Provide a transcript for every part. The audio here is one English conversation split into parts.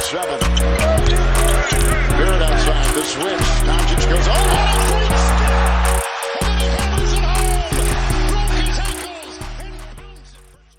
7. Barrett outside, the switch. Doncic goes, oh, what a great step! And then he hammers it home! Broke his ankles!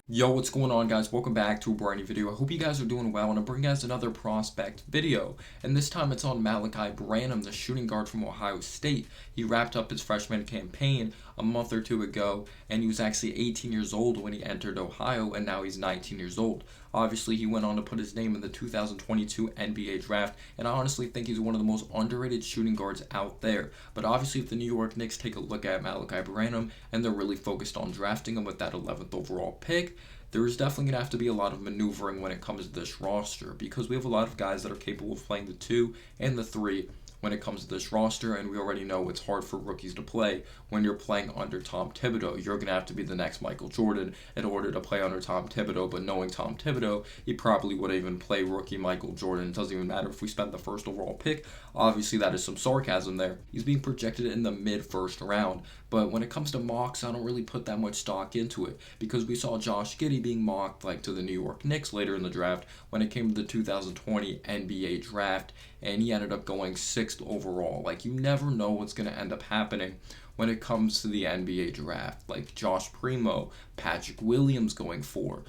Yo, what's going on, guys? Welcome back to a brand new video. I hope you guys are doing well, and I bring you guys another prospect video. And this time it's on Malaki Branham, the shooting guard from Ohio State. He wrapped up his freshman campaign a month or two ago, and he was actually 18 years old when he entered Ohio, and now he's 19 years old. Obviously, he went on to put his name in the 2022 NBA draft, and I honestly think he's one of the most underrated shooting guards out there. But obviously, if the New York Knicks take a look at Malaki Branham, and they're really focused on drafting him with that 11th overall pick, there is definitely going to have to be a lot of maneuvering when it comes to this roster, because we have a lot of guys that are capable of playing the 2 and the 3 when it comes to this roster, and we already know it's hard for rookies to play when you're playing under Tom Thibodeau. You're going to have to be the next Michael Jordan in order to play under Tom Thibodeau, but knowing Tom Thibodeau, he probably wouldn't even play rookie Michael Jordan. It doesn't even matter if we spend the first overall pick. Obviously, that is some sarcasm there. He's being projected in the mid-first round, but when it comes to mocks, I don't really put that much stock into it, because we saw Josh Giddey being mocked to the New York Knicks later in the draft when it came to the 2020 NBA draft, and he ended up going 6th overall. You never know what's going to end up happening when it comes to the NBA draft. Josh Primo, Patrick Williams going 4.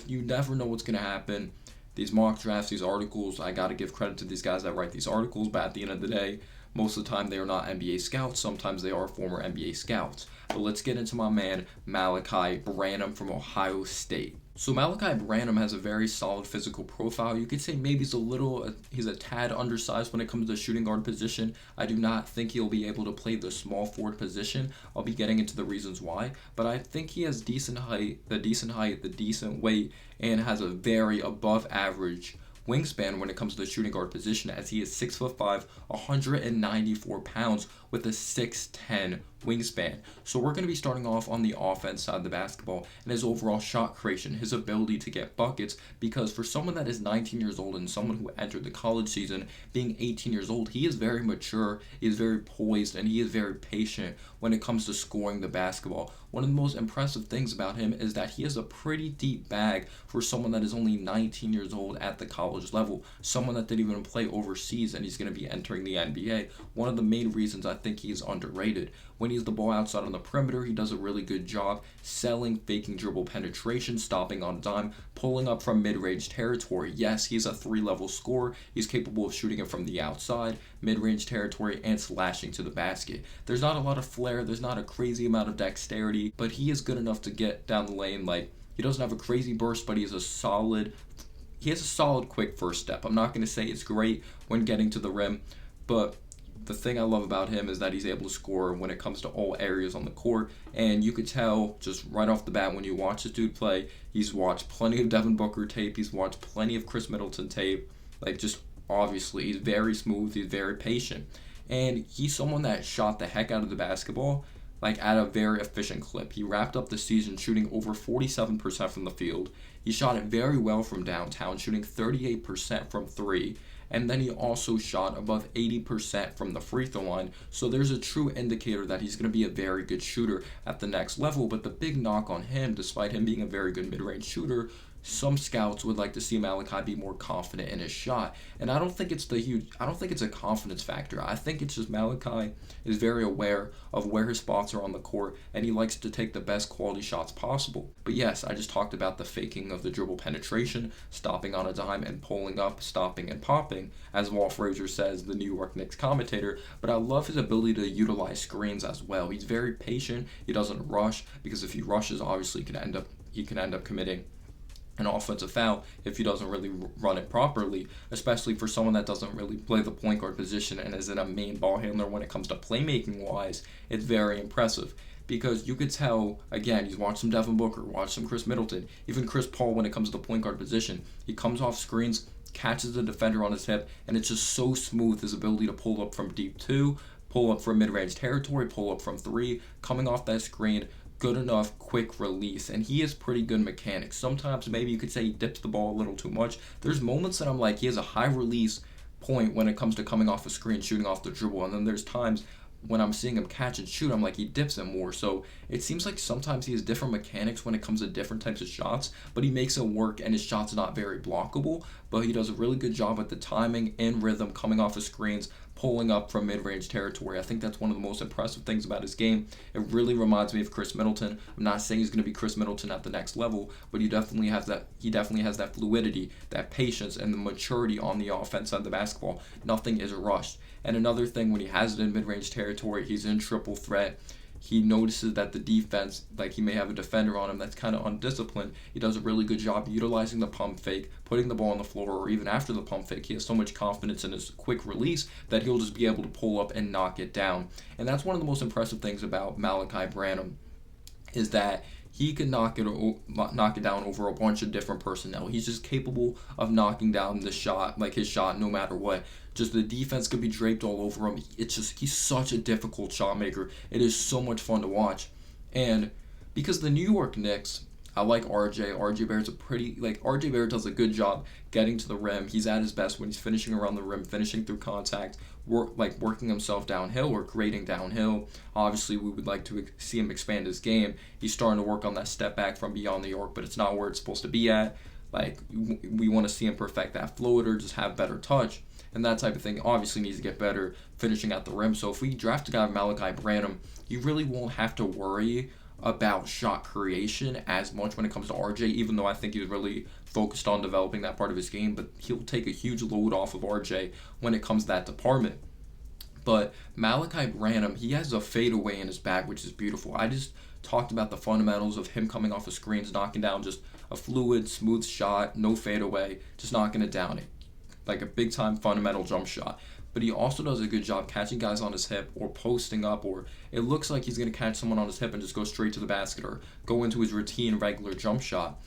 You never know what's going to happen. These mock drafts, these articles, I got to give credit to these guys that write these articles, but at the end of the day, most of the time they are not NBA scouts. Sometimes they are former NBA scouts. But let's get into my man, Malaki Branham from Ohio State. So Malaki Branham has a very solid physical profile. You could say maybe he's a tad undersized when it comes to the shooting guard position. I do not think he'll be able to play the small forward position. I'll be getting into the reasons why. But I think he has decent height, the decent weight, and has a very above average wingspan when it comes to the shooting guard position, as he is 6'5", 194 pounds with a 6'10" wingspan. So we're going to be starting off on the offense side of the basketball and his overall shot creation, his ability to get buckets, because for someone that is 19 years old and someone who entered the college season being 18 years old, he is very mature, he is very poised, and he is very patient when it comes to scoring the basketball. One of the most impressive things about him is that he has a pretty deep bag for someone that is only 19 years old at the college level, someone that didn't even play overseas, and he's going to be entering the NBA. One of the main reasons I think he's underrated. When he's the ball outside on the perimeter, he does a really good job selling, faking dribble penetration, stopping on a dime, pulling up from mid-range territory. Yes, he's a 3-level scorer. He's capable of shooting it from the outside, mid-range territory, and slashing to the basket. There's not a lot of flair. There's not a crazy amount of dexterity, but he is good enough to get down the lane. He doesn't have a crazy burst, but he has a solid quick first step. I'm not going to say it's great when getting to the rim, but the thing I love about him is that he's able to score when it comes to all areas on the court, and you could tell just right off the bat when you watch this dude play, he's watched plenty of Devin Booker tape, he's watched plenty of Chris Middleton tape. Obviously, he's very smooth, he's very patient, and he's someone that shot the heck out of the basketball at a very efficient clip. He wrapped up the season shooting over 47% from the field. He shot it very well from downtown, shooting 38% from 3. And then he also shot above 80% from the free throw line. So there's a true indicator that he's going to be a very good shooter at the next level. But the big knock on him, despite him being a very good mid-range shooter, some scouts would like to see Malaki be more confident in his shot. And I don't think it's a confidence factor. I think it's just Malaki is very aware of where his spots are on the court, and he likes to take the best quality shots possible. But yes, I just talked about the faking of the dribble penetration, stopping on a dime and pulling up, stopping and popping, as Walt Frazier says, the New York Knicks commentator. But I love his ability to utilize screens as well. He's very patient. He doesn't rush, because if he rushes, obviously he can end up committing an offensive foul if he doesn't really run it properly, especially for someone that doesn't really play the point guard position and isn't a main ball handler when it comes to playmaking wise. It's very impressive, because you could tell, again, he's watched some Devin Booker, watched some Chris Middleton, even Chris Paul when it comes to the point guard position. He comes off screens, catches the defender on his hip, and it's just so smooth, his ability to pull up from deep 2, pull up from mid-range territory, pull up from 3, coming off that screen, good enough quick release, and he has pretty good mechanics. Sometimes maybe you could say he dips the ball a little too much. There's moments that I'm he has a high release point when it comes to coming off a screen, shooting off the dribble, and then there's times when I'm seeing him catch and shoot, I'm like, he dips it more. So it seems like sometimes he has different mechanics when it comes to different types of shots, but he makes it work, and his shot's not very blockable, but he does a really good job at the timing and rhythm coming off the screens, pulling up from mid-range territory. I think that's one of the most impressive things about his game. It really reminds me of Chris Middleton. I'm not saying he's going to be Chris Middleton at the next level, but he definitely has that fluidity, that patience, and the maturity on the offense side of the basketball. Nothing is rushed. And another thing, when he has it in mid-range territory, he's in triple threat. He notices that the defense, like he may have a defender on him that's kind of undisciplined. He does a really good job utilizing the pump fake, putting the ball on the floor, or even after the pump fake. He has so much confidence in his quick release that he'll just be able to pull up and knock it down. And that's one of the most impressive things about Malaki Branham, is that he can knock it down over a bunch of different personnel. He's just capable of knocking down the shot, like his shot, no matter what. Just the defense could be draped all over him. He's such a difficult shot maker. It is so much fun to watch. And because the New York Knicks, I like RJ. RJ Barrett does a good job getting to the rim. He's at his best when he's finishing around the rim, finishing through contact, working himself downhill or creating downhill. Obviously, we would like to see him expand his game. He's starting to work on that step back from beyond the arc, but it's not where it's supposed to be at. Like, we want to see him perfect that floater, just have better touch, and that type of thing. Obviously needs to get better finishing at the rim. So if we draft a guy like Malaki Branham, you really won't have to worry about shot creation as much when it comes to RJ, even though I think he's really focused on developing that part of his game, but he'll take a huge load off of RJ when it comes to that department. But Malaki Branham, he has a fadeaway in his bag, which is beautiful. I just talked about the fundamentals of him coming off of screens, knocking down just a fluid, smooth shot, no fadeaway, just knocking it down. Like a big-time fundamental jump shot. But he also does a good job catching guys on his hip or posting up, or it looks like he's going to catch someone on his hip and just go straight to the basket or go into his routine regular jump shot.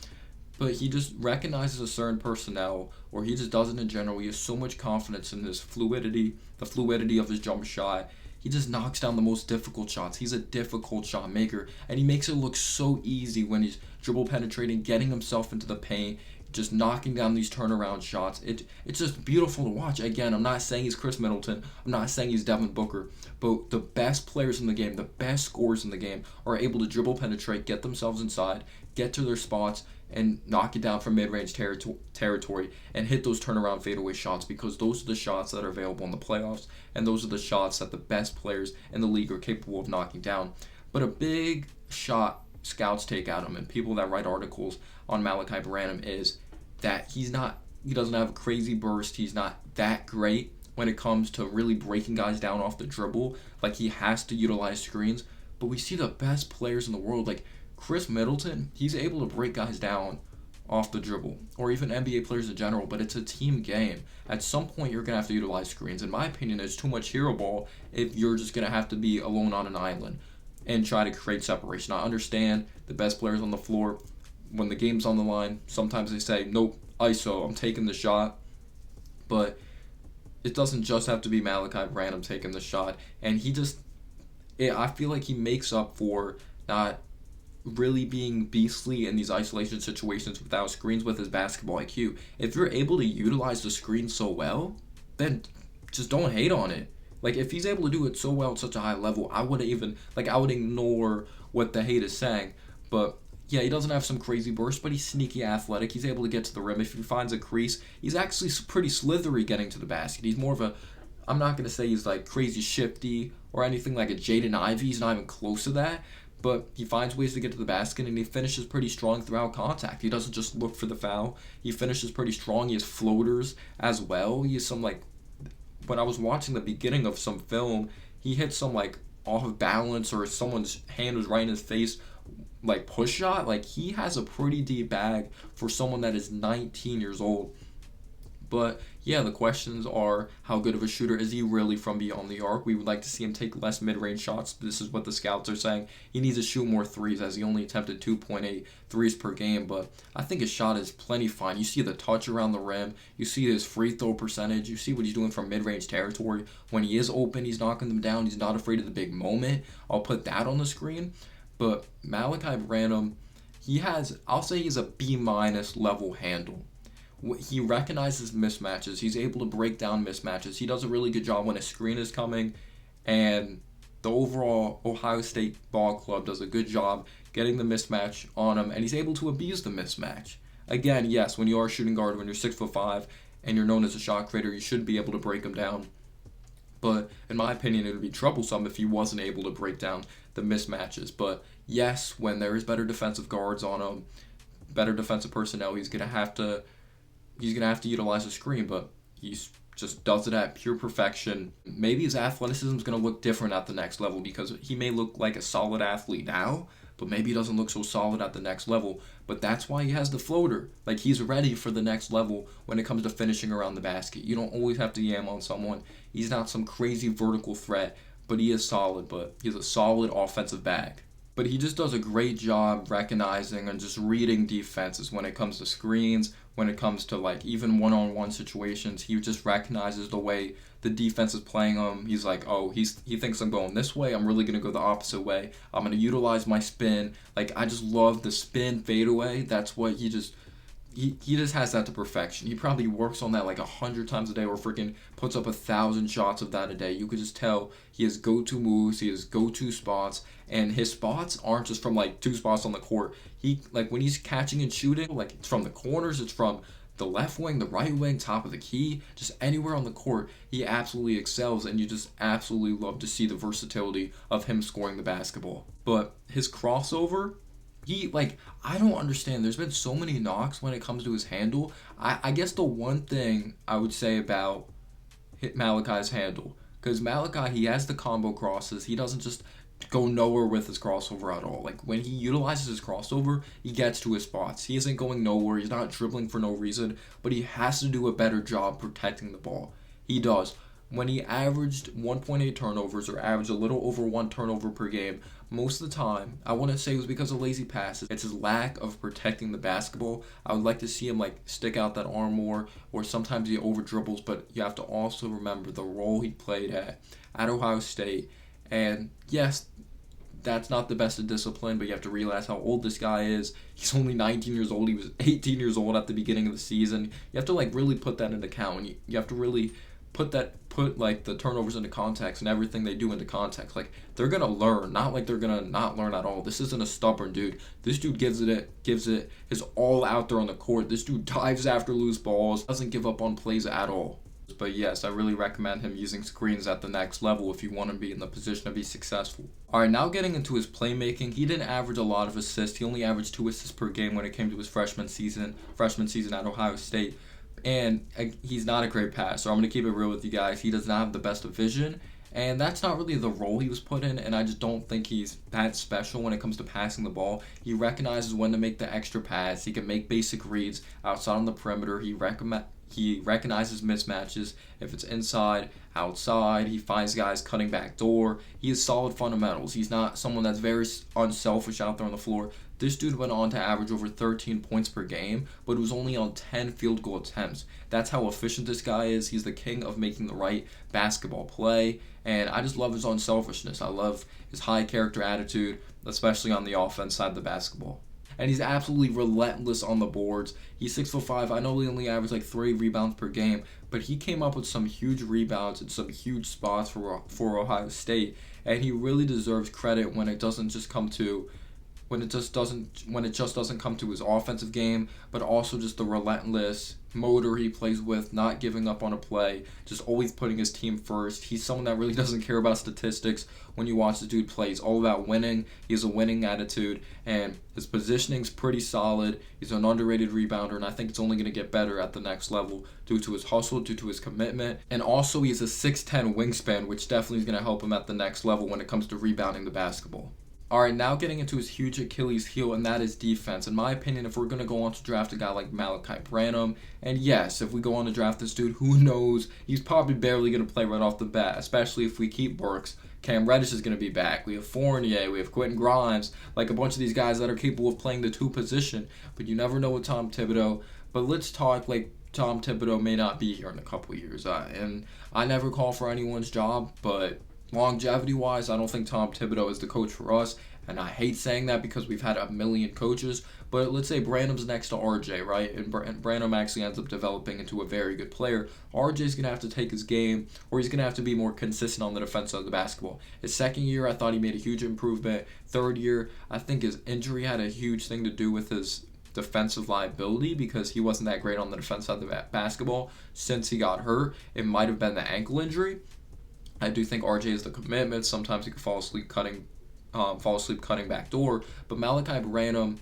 But he just recognizes a certain personnel, or he just does it in general. He has so much confidence in his fluidity, the fluidity of his jump shot. He just knocks down the most difficult shots. He's a difficult shot maker, and he makes it look so easy when he's dribble penetrating, getting himself into the paint, just knocking down these turnaround shots. It's just beautiful to watch. Again, I'm not saying he's Chris Middleton. I'm not saying he's Devin Booker. But the best players in the game, the best scorers in the game, are able to dribble penetrate, get themselves inside, get to their spots, and knock it down from mid-range territory and hit those turnaround fadeaway shots, because those are the shots that are available in the playoffs, and those are the shots that the best players in the league are capable of knocking down. But a big shot scouts take at him, and people that write articles on Malaki Branham, is that he doesn't have a crazy burst. He's not that great when it comes to really breaking guys down off the dribble. Like, he has to utilize screens. But we see the best players in the world, like Chris Middleton, he's able to break guys down off the dribble, or even NBA players in general, but it's a team game. At some point, you're going to have to utilize screens. In my opinion, it's too much hero ball if you're just going to have to be alone on an island and try to create separation. I understand the best players on the floor, when the game's on the line, sometimes they say, nope, ISO, I'm taking the shot. But it doesn't just have to be Malaki Branham taking the shot. And I feel like he makes up for not really being beastly in these isolation situations without screens with his basketball IQ. If you're able to utilize the screen so well, then just don't hate on it. Like, if he's able to do it so well at such a high level, I would ignore what the hate is saying. But yeah, he doesn't have some crazy burst, but he's sneaky athletic. He's able to get to the rim. If he finds a crease, he's actually pretty slithery getting to the basket. He's more of a, I'm not going to say he's like crazy shifty or anything like a Jaden Ivey. He's not even close to that. But he finds ways to get to the basket, and he finishes pretty strong throughout contact. He doesn't just look for the foul. He finishes pretty strong. He has floaters as well. He has some, like, when I was watching the beginning of some film, he hit some, like, off of balance, or someone's hand was right in his face, like, push shot. Like, he has a pretty deep bag for someone that is 19 years old. But yeah, the questions are, how good of a shooter is he really from beyond the arc? We would like to see him take less mid-range shots. This is what the scouts are saying. He needs to shoot more threes, as he only attempted 2.8 threes per game. But I think his shot is plenty fine. You see the touch around the rim. You see his free throw percentage. You see what he's doing from mid-range territory. When he is open, he's knocking them down. He's not afraid of the big moment. I'll put that on the screen. But Malaki Branham, I'll say he's a B- level handle. He recognizes mismatches. He's able to break down mismatches. He does a really good job when a screen is coming, and the overall Ohio State ball club does a good job getting the mismatch on him, and he's able to abuse the mismatch. Again, yes, when you are a shooting guard, when you're 6'5", and you're known as a shot creator, you should be able to break him down. But in my opinion, it would be troublesome if he wasn't able to break down the mismatches. But yes, when there is better defensive guards on him, better defensive personnel, he's gonna have to utilize a screen. But he's just does it at pure perfection. Maybe his athleticism is going to look different at the next level, because he may look like a solid athlete now, but maybe he doesn't look so solid at the next level. But that's why he has the floater. Like, he's ready for the next level when it comes to finishing around the basket. You don't always have to yam on someone. He's not some crazy vertical threat, but he is solid. But he's a solid offensive bag. But he just does a great job recognizing and just reading defenses when it comes to screens, when it comes to like even one-on-one situations. He just recognizes the way the defense is playing him. He's like, oh, he thinks I'm going this way. I'm really going to go the opposite way. I'm going to utilize my spin. Like, I just love the spin fadeaway. That's what he just has that to perfection. He probably works on that like 100 times a day, or freaking puts up 1,000 shots of that a day. You could just tell he has go-to moves, he has go-to spots, and his spots aren't just from like 2 spots on the court. He, like, when he's catching and shooting, like, it's from the corners, it's from the left wing, the right wing, top of the key, just anywhere on the court. He absolutely excels, and you just absolutely love to see the versatility of him scoring the basketball. But his crossover, I don't understand. There's been so many knocks when it comes to his handle. I guess the one thing I would say about Malachi's handle, because Malaki, he has the combo crosses. He doesn't just go nowhere with his crossover at all. Like, when he utilizes his crossover, he gets to his spots. He isn't going nowhere. He's not dribbling for no reason, but he has to do a better job protecting the ball. He does. When he averaged 1.8 turnovers, or averaged a little over 1 turnover per game, most of the time, I wouldn't say it was because of lazy passes. It's his lack of protecting the basketball. I would like to see him like stick out that arm more, or sometimes he over dribbles, but you have to also remember the role he played at Ohio State. And yes, that's not the best of discipline, but you have to realize how old this guy is. He's only 19 years old. He was 18 years old at the beginning of the season. You have to like really put that into account. You have to really put like the turnovers into context and everything they do into context. Like, they're gonna learn, not like they're gonna not learn at all. This isn't a stubborn dude. This dude gives it his all out there on the court. This dude dives after loose balls, doesn't give up on plays at all. But yes, I really recommend him using screens at the next level if you want to be in the position to be successful. Alright, now getting into his playmaking, he didn't average a lot of assists. He only averaged 2 assists per game when it came to his freshman season at Ohio State. And he's not a great passer. I'm going to keep it real with you guys. He does not have the best of vision, and that's not really the role he was put in, and I just don't think he's that special when it comes to passing the ball. He recognizes when to make the extra pass. He can make basic reads outside on the perimeter. He recognizes mismatches. If it's inside, outside, he finds guys cutting back door. He has solid fundamentals. He's not someone that's very unselfish out there on the floor. This dude went on to average over 13 points per game, but it was only on 10 field goal attempts. That's how efficient this guy is. He's the king of making the right basketball play, and I just love his unselfishness. I love his high character attitude, especially on the offense side of the basketball. And he's absolutely relentless on the boards. He's 6'5". I know he only averaged like 3 rebounds per game, but he came up with some huge rebounds and some huge spots for Ohio State, and he really deserves credit when it just doesn't come to his offensive game, but also just the relentless motor he plays with, not giving up on a play, just always putting his team first. He's someone that really doesn't care about statistics. When you watch this dude play, he's all about winning. He has a winning attitude, and his positioning's pretty solid. He's an underrated rebounder, and I think it's only going to get better at the next level due to his hustle, due to his commitment, and also he's a 6'10" wingspan, which definitely is going to help him at the next level when it comes to rebounding the basketball. Alright, now getting into his huge Achilles heel, and that is defense. In my opinion, if we're going to go on to draft a guy like Malaki Branham, and yes, if we go on to draft this dude, who knows, he's probably barely going to play right off the bat, especially if we keep Burks. Cam Reddish is going to be back. We have Fournier, we have Quentin Grimes, like a bunch of these guys that are capable of playing the 2 position, but you never know with Tom Thibodeau. But let's talk like Tom Thibodeau may not be here in a couple of years, and I never call for anyone's job, but longevity-wise, I don't think Tom Thibodeau is the coach for us, And I hate saying that because we've had a million coaches, but let's say Branham's next to RJ, right? And Branham actually ends up developing into a very good player. RJ's going to have to take his game, or he's going to have to be more consistent on the defense side of the basketball. His second year, I thought he made a huge improvement. Third year, I think his injury had a huge thing to do with his defensive liability because he wasn't that great on the defense side of the basketball since he got hurt. It might have been the ankle injury. I do think RJ is the commitment. Sometimes he could fall asleep cutting back door. But Malaki Branham,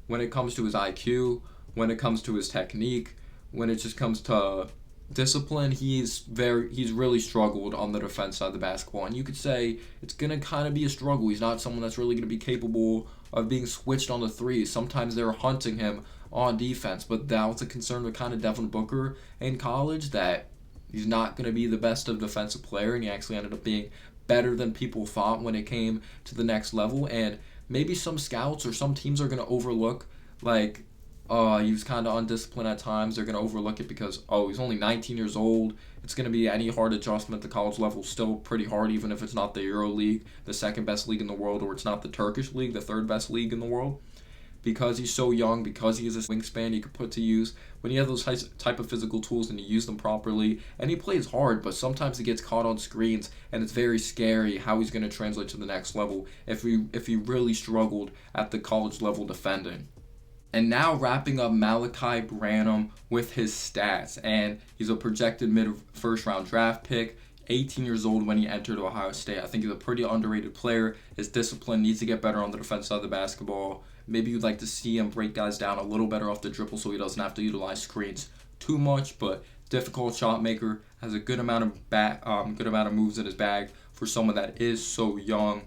when it comes to his IQ, when it comes to his technique, when it just comes to discipline, he's really struggled on the defense side of the basketball. And you could say it's gonna kind of be a struggle. He's not someone that's really gonna be capable of being switched on the three. Sometimes they're hunting him on defense, but that was a concern with kind of Devin Booker in college, that he's not gonna be the best of defensive player, and he actually ended up being better than people thought when it came to the next level. And maybe some scouts or some teams are going to overlook, like, he was kind of undisciplined at times. They're going to overlook it because, he's only 19 years old. It's going to be any hard adjustment at the college level still pretty hard, even if it's not the Euro League, the second best league in the world, or it's not the Turkish League, the third best league in the world. Because he's so young, because he has a wingspan he could put to use, when you have those type of physical tools and you use them properly, and he plays hard, but sometimes he gets caught on screens, and it's very scary how he's going to translate to the next level if he really struggled at the college level defending. And now wrapping up Malaki Branham with his stats, and he's a projected mid-first round draft pick. 18 years old when he entered Ohio State. I think he's a pretty underrated player. His discipline needs to get better on the defense side of the basketball. Maybe you'd like to see him break guys down a little better off the dribble so he doesn't have to utilize screens too much, but difficult shot maker, has a good amount of moves in his bag for someone that is so young,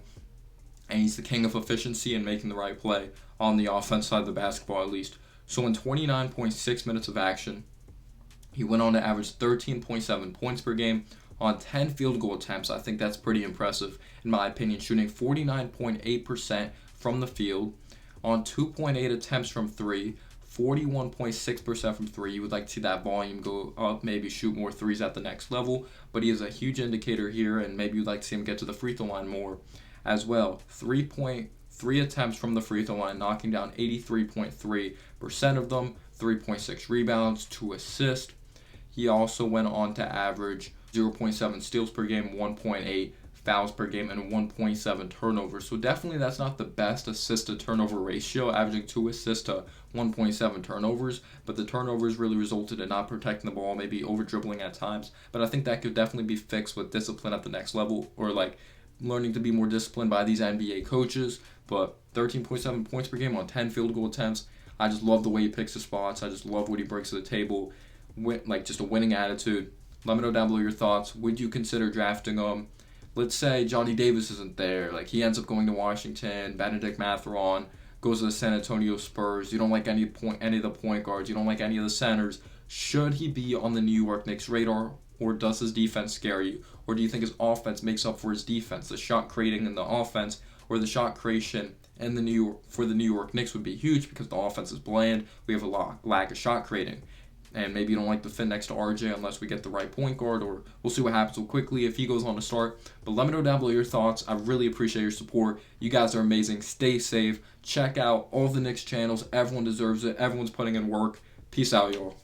and he's the king of efficiency and making the right play on the offense side of the basketball at least. So in 29.6 minutes of action, he went on to average 13.7 points per game on 10 field goal attempts. I think that's pretty impressive in my opinion, shooting 49.8% from the field on 2.8 attempts from three, 41.6% from three. You would like to see that volume go up, maybe shoot more threes at the next level, but he is a huge indicator here, and maybe you'd like to see him get to the free throw line more as well. 3.3 attempts from the free throw line, knocking down 83.3% of them, 3.6 rebounds, 2 assists. He also went on to average 0.7 steals per game, 1.8 fouls per game, and 1.7 turnovers. So definitely that's not the best assist to turnover ratio, averaging 2 assists to 1.7 turnovers, but the turnovers really resulted in not protecting the ball, maybe over dribbling at times. But I think that could definitely be fixed with discipline at the next level, or like learning to be more disciplined by these NBA coaches. But 13.7 points per game on 10 field goal attempts. I just love the way he picks his spots. I just love what he brings to the table, like just a winning attitude. Let me know down below your thoughts. Would you consider drafting him? Let's say Johnny Davis isn't there. Like, he ends up going to Washington. Benedict Mathurin goes to the San Antonio Spurs. You don't like any of the point guards. You don't like any of the centers. Should he be on the New York Knicks radar, or does his defense scare you? Or do you think his offense makes up for his defense? The shot creating in the offense, or the shot creation in the New York Knicks would be huge because the offense is bland. We have a lack of shot creating. And maybe you don't like the fit next to RJ unless we get the right point guard, or we'll see what happens so quickly if he goes on to start. But let me know down below your thoughts. I really appreciate your support. You guys are amazing. Stay safe. Check out all the Knicks channels. Everyone deserves it. Everyone's putting in work. Peace out, y'all.